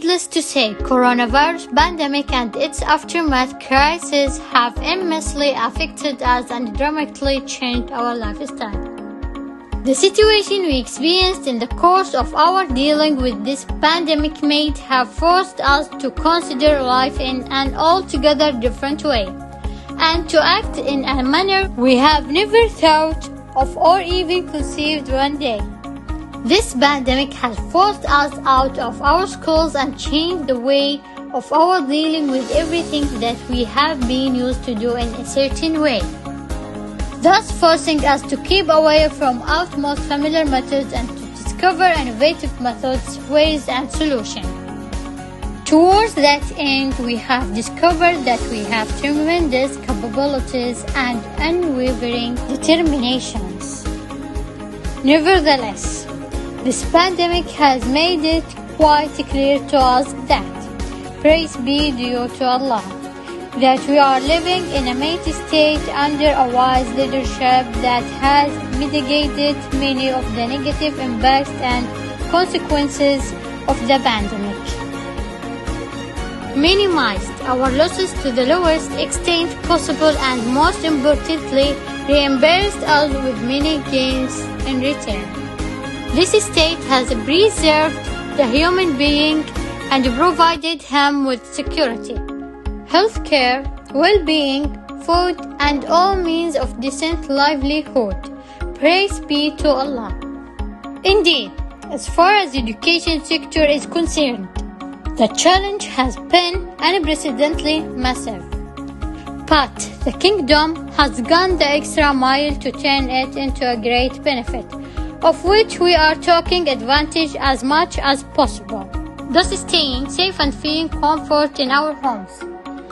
Needless to say, coronavirus pandemic and its aftermath crisis have immensely affected us and dramatically changed our lifestyle. The situation we experienced in the course of our dealing with this pandemic may have forced us to consider life in an altogether different way, and to act in a manner we have never thought of or even conceived one day. This pandemic has forced us out of our schools and changed the way of our dealing with everything that we have been used to do in a certain way, thus forcing us to keep away from utmost familiar methods and to discover innovative methods, ways and solutions. Towards that end, we have discovered that we have tremendous capabilities and unwavering determinations. Nevertheless, this pandemic has made it quite clear to us that, praise be due to Allah, that we are living in a mighty state under a wise leadership that has mitigated many of the negative impacts and consequences of the pandemic, minimized our losses to the lowest extent possible, and most importantly, reimbursed us with many gains in return. This state has preserved the human being and provided him with security, healthcare, well-being, food, and all means of decent livelihood. Praise be to Allah. Indeed, as far as the education sector is concerned, the challenge has been unprecedentedly massive. But the kingdom has gone the extra mile to turn it into a great benefit, of which we are taking advantage as much as possible, thus staying safe and feeling comfort in our homes,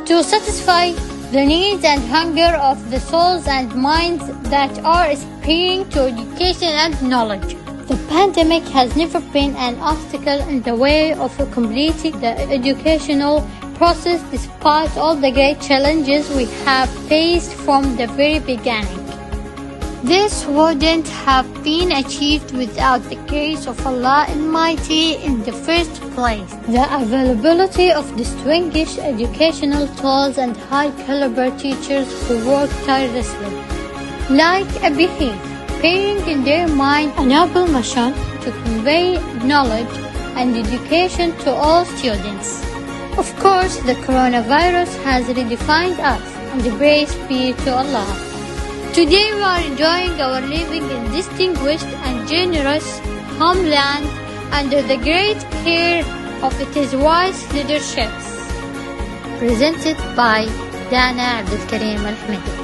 to satisfy the needs and hunger of the souls and minds that are aspiring to education and knowledge. The pandemic has never been an obstacle in the way of completing the educational process, despite all the great challenges we have faced from the very beginning. This wouldn't have been achieved without the grace of Allah Almighty in the first place. The availability of distinguished educational tools and high-caliber teachers who work tirelessly, like a beehive, bearing in their mind a noble mission to convey knowledge and education to all students. Of course, the coronavirus has redefined us, and praise be to Allah. Today we are enjoying our living in distinguished and generous homeland under the great care of its wise leaderships. Presented by Dana Abdul Karim Al-Hamidi.